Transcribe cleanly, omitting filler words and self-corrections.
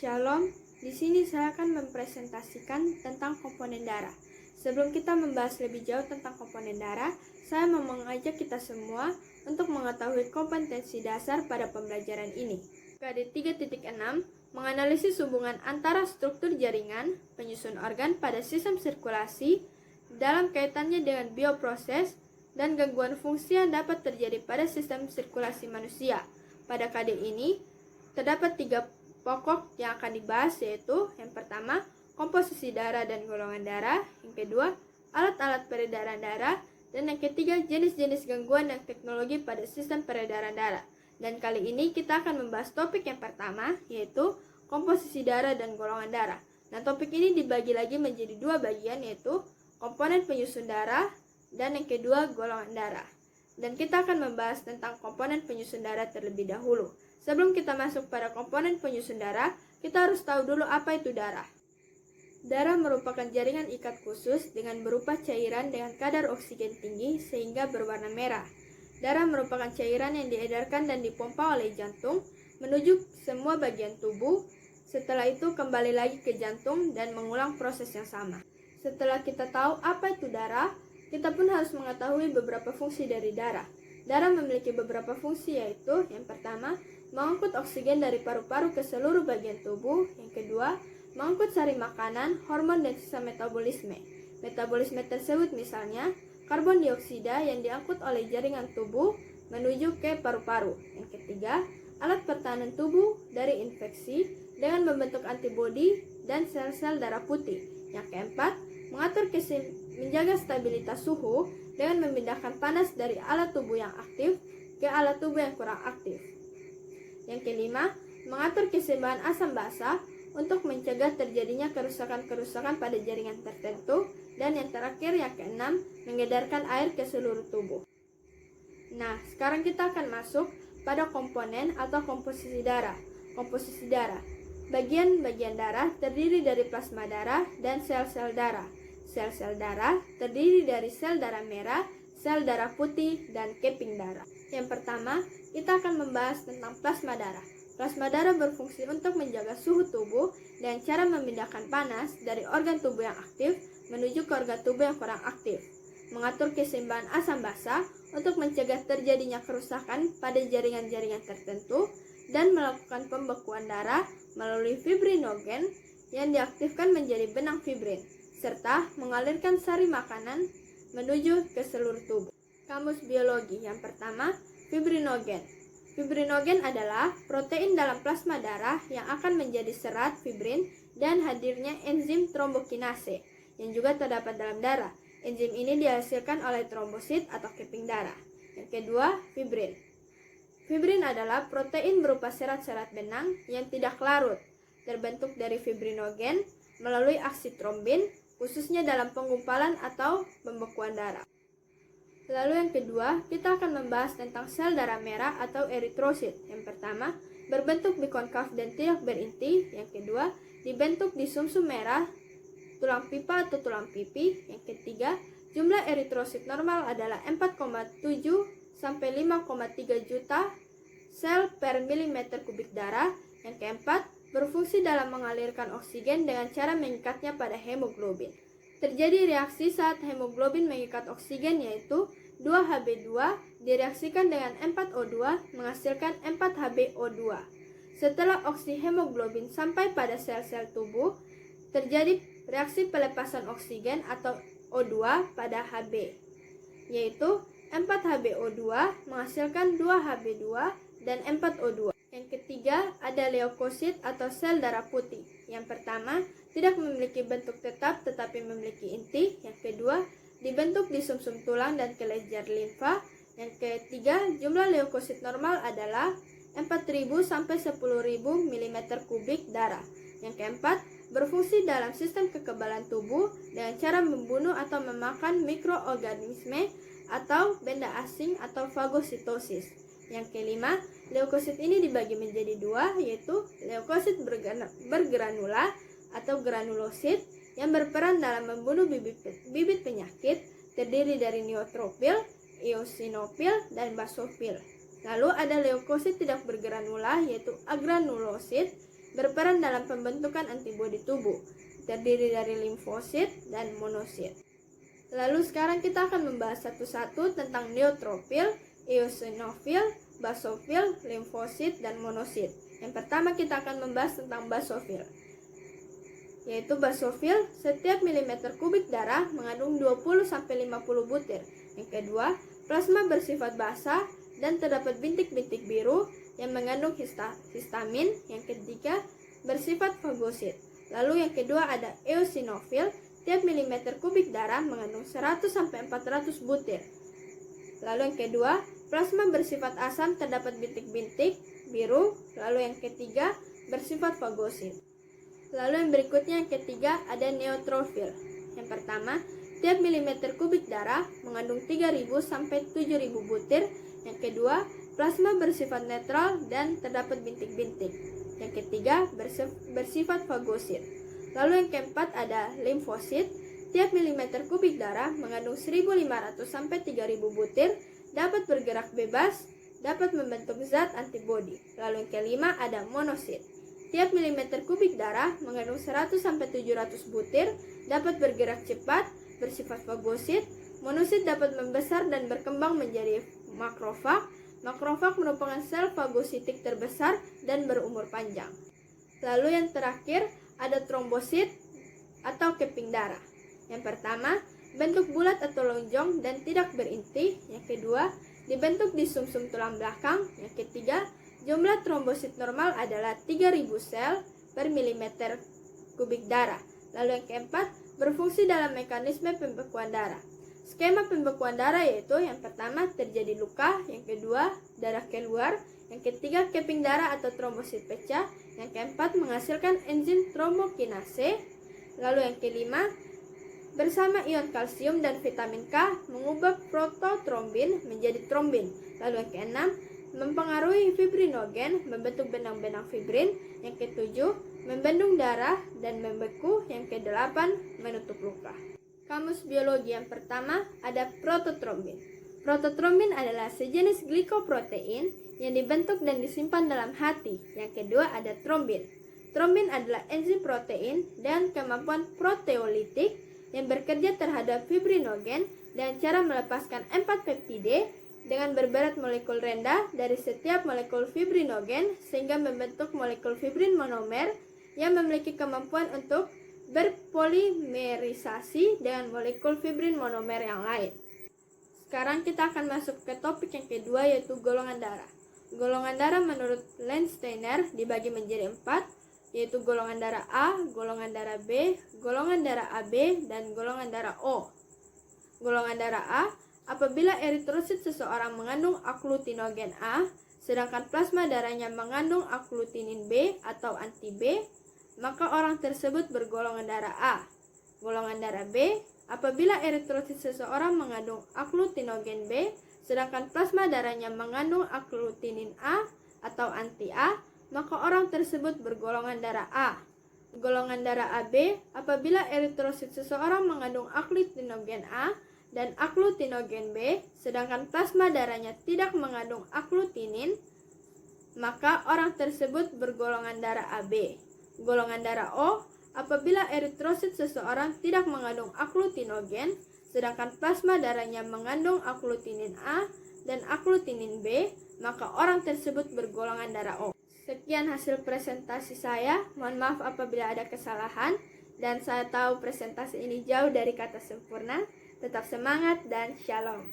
Shalom, di sini saya akan mempresentasikan tentang komponen darah. Sebelum kita membahas lebih jauh tentang komponen darah, saya mau mengajak kita semua untuk mengetahui kompetensi dasar pada pembelajaran ini. KD 3.6 menganalisis hubungan antara struktur jaringan, penyusun organ pada sistem sirkulasi, dalam kaitannya dengan bioproses, dan gangguan fungsi yang dapat terjadi pada sistem sirkulasi manusia. Pada KD ini, terdapat 3 pokok yang akan dibahas, yaitu yang pertama, komposisi darah dan golongan darah, yang kedua, alat-alat peredaran darah, dan yang ketiga, jenis-jenis gangguan dan teknologi pada sistem peredaran darah. Dan kali ini kita akan membahas topik yang pertama, yaitu komposisi darah dan golongan darah. Nah, topik ini dibagi lagi menjadi 2 bagian, yaitu komponen penyusun darah dan yang kedua, golongan darah. Dan kita akan membahas tentang komponen penyusun darah terlebih dahulu. Sebelum kita masuk pada komponen penyusun darah, kita harus tahu dulu apa itu darah. Darah merupakan jaringan ikat khusus dengan berupa cairan dengan kadar oksigen tinggi sehingga berwarna merah. Darah merupakan cairan yang diedarkan dan dipompa oleh jantung menuju semua bagian tubuh. Setelah itu kembali lagi ke jantung dan mengulang proses yang sama. Setelah kita tahu apa itu darah, kita pun harus mengetahui beberapa fungsi dari darah. Darah memiliki beberapa fungsi, yaitu yang pertama, mengangkut oksigen dari paru-paru ke seluruh bagian tubuh. Yang kedua, mengangkut sari makanan, hormon, dan sisa metabolisme. Metabolisme tersebut misalnya karbon dioksida yang diangkut oleh jaringan tubuh menuju ke paru-paru. Yang ketiga, alat pertahanan tubuh dari infeksi dengan membentuk antibodi dan sel-sel darah putih. Yang keempat, mengatur menjaga stabilitas suhu dengan memindahkan panas dari alat tubuh yang aktif ke alat tubuh yang kurang aktif. Yang kelima, mengatur keseimbangan asam basa untuk mencegah terjadinya kerusakan-kerusakan pada jaringan tertentu. Dan yang terakhir, yang keenam, mengedarkan air ke seluruh tubuh. Nah, sekarang kita akan masuk pada komponen atau komposisi darah. Komposisi darah. Bagian-bagian darah terdiri dari plasma darah dan sel-sel darah. Sel-sel darah terdiri dari sel darah merah, sel darah putih, dan keping darah. Yang pertama, kita akan membahas tentang plasma darah. Plasma darah berfungsi untuk menjaga suhu tubuh dengan cara memindahkan panas dari organ tubuh yang aktif menuju ke organ tubuh yang kurang aktif, mengatur keseimbangan asam basa untuk mencegah terjadinya kerusakan pada jaringan-jaringan tertentu, dan melakukan pembekuan darah melalui fibrinogen yang diaktifkan menjadi benang fibrin, serta mengalirkan sari makanan menuju ke seluruh tubuh. Kamus biologi yang pertama, fibrinogen. Fibrinogen adalah protein dalam plasma darah yang akan menjadi serat fibrin dan hadirnya enzim trombokinase yang juga terdapat dalam darah. Enzim ini dihasilkan oleh trombosit atau keping darah. Yang kedua, fibrin. Fibrin adalah protein berupa serat-serat benang yang tidak larut, terbentuk dari fibrinogen melalui aksi trombin, khususnya dalam penggumpalan atau pembekuan darah. Lalu yang kedua, kita akan membahas tentang sel darah merah atau eritrosit. Yang pertama, berbentuk bikonkav dan tidak berinti. Yang kedua, dibentuk di sumsum merah, tulang pipa atau tulang pipi. Yang ketiga, jumlah eritrosit normal adalah 4,7 sampai 5,3 juta sel per milimeter kubik darah. Yang keempat, berfungsi dalam mengalirkan oksigen dengan cara mengikatnya pada hemoglobin. Terjadi reaksi saat hemoglobin mengikat oksigen, yaitu 2Hb2 direaksikan dengan 4O2 menghasilkan 4HbO2. Setelah oksihemoglobin sampai pada sel-sel tubuh, terjadi reaksi pelepasan oksigen atau O2 pada Hb, yaitu 4HbO2 menghasilkan 2Hb2 dan 4O2. Yang ketiga, ada leukosit atau sel darah putih. Yang pertama, tidak memiliki bentuk tetap tetapi memiliki inti. Yang kedua, dibentuk di sumsum tulang dan kelenjar limfa. Yang ketiga, jumlah leukosit normal adalah 4.000 sampai 10.000 mm kubik darah. Yang keempat, berfungsi dalam sistem kekebalan tubuh dengan cara membunuh atau memakan mikroorganisme atau benda asing atau fagositosis. Yang kelima, leukosit ini dibagi menjadi 2, yaitu leukosit bergranula atau granulosit yang berperan dalam membunuh bibit penyakit, terdiri dari neutrofil, eosinofil, dan basofil. Lalu ada leukosit tidak bergranula, yaitu agranulosit berperan dalam pembentukan antibodi tubuh, terdiri dari limfosit dan monosit. Lalu sekarang kita akan membahas satu-satu tentang neutrofil, eosinofil, basofil, limfosit, dan monosit. Yang pertama kita akan membahas tentang basofil. Yaitu basofil, setiap milimeter kubik darah mengandung 20-50 butir. Yang kedua, plasma bersifat basah dan terdapat bintik-bintik biru yang mengandung histamin. Yang ketiga, bersifat fagosit. Lalu yang kedua ada eosinofil, tiap milimeter kubik darah mengandung 100-400 butir. Lalu yang kedua, plasma bersifat asam terdapat bintik-bintik biru. Lalu yang ketiga, bersifat fagosit. Lalu yang berikutnya yang ketiga ada neutrofil. Yang pertama, tiap milimeter kubik darah mengandung 3.000-7.000 butir. Yang kedua, plasma bersifat netral dan terdapat bintik-bintik. Yang ketiga, bersifat fagosit. Lalu yang keempat ada limfosit, tiap milimeter kubik darah mengandung 1.500-3.000 butir, dapat bergerak bebas, dapat membentuk zat antibodi. Lalu yang kelima ada monosit, tiap milimeter kubik darah mengandung 100-700 butir, dapat bergerak cepat, bersifat fagosit. Monosit dapat membesar dan berkembang menjadi makrofag. Makrofag merupakan sel fagositik terbesar dan berumur panjang. Lalu yang terakhir ada trombosit atau keping darah. Yang pertama, bentuk bulat atau lonjong dan tidak berinti. Yang kedua, dibentuk di sumsum tulang belakang. Yang ketiga, jumlah trombosit normal adalah 3.000 sel per milimeter kubik darah. Lalu yang keempat, berfungsi dalam mekanisme pembekuan darah. Skema pembekuan darah yaitu yang pertama terjadi luka, yang kedua darah keluar, yang ketiga keping darah atau trombosit pecah, yang keempat menghasilkan enzim trombokinase, lalu yang kelima bersama ion kalsium dan vitamin K mengubah prototrombin menjadi trombin, lalu yang keenam mempengaruhi fibrinogen membentuk benang-benang fibrin, yang ketujuh membendung darah dan membeku, yang kedelapan menutup luka. Kamus biologi yang pertama ada prototrombin. Prototrombin adalah sejenis glikoprotein yang dibentuk dan disimpan dalam hati. Yang kedua ada trombin. Trombin adalah enzim protein dan kemampuan proteolitik yang bekerja terhadap fibrinogen dengan cara melepaskan 4 peptide dengan berberat molekul rendah dari setiap molekul fibrinogen sehingga membentuk molekul fibrin monomer yang memiliki kemampuan untuk berpolimerisasi dengan molekul fibrin monomer yang lain. Sekarang kita akan masuk ke topik yang kedua yaitu golongan darah. Golongan darah menurut Landsteiner dibagi menjadi 4, yaitu golongan darah A, golongan darah B, golongan darah AB, dan golongan darah O. Golongan darah A, apabila eritrosit seseorang mengandung agglutinogen A, sedangkan plasma darahnya mengandung agglutinin B atau anti B, maka orang tersebut bergolongan darah A. Golongan darah B, apabila eritrosit seseorang mengandung agglutinogen B, sedangkan plasma darahnya mengandung agglutinin A atau anti A, maka orang tersebut bergolongan darah A. Golongan darah AB, apabila eritrosit seseorang mengandung agglutinogen A dan agglutinogen B, sedangkan plasma darahnya tidak mengandung agglutinin, maka orang tersebut bergolongan darah AB. Golongan darah O, apabila eritrosit seseorang tidak mengandung agglutinogen, sedangkan plasma darahnya mengandung agglutinin A dan agglutinin B, maka orang tersebut bergolongan darah O. Sekian hasil presentasi saya. Mohon maaf apabila ada kesalahan, dan saya tahu presentasi ini jauh dari kata sempurna. Tetap semangat dan shalom.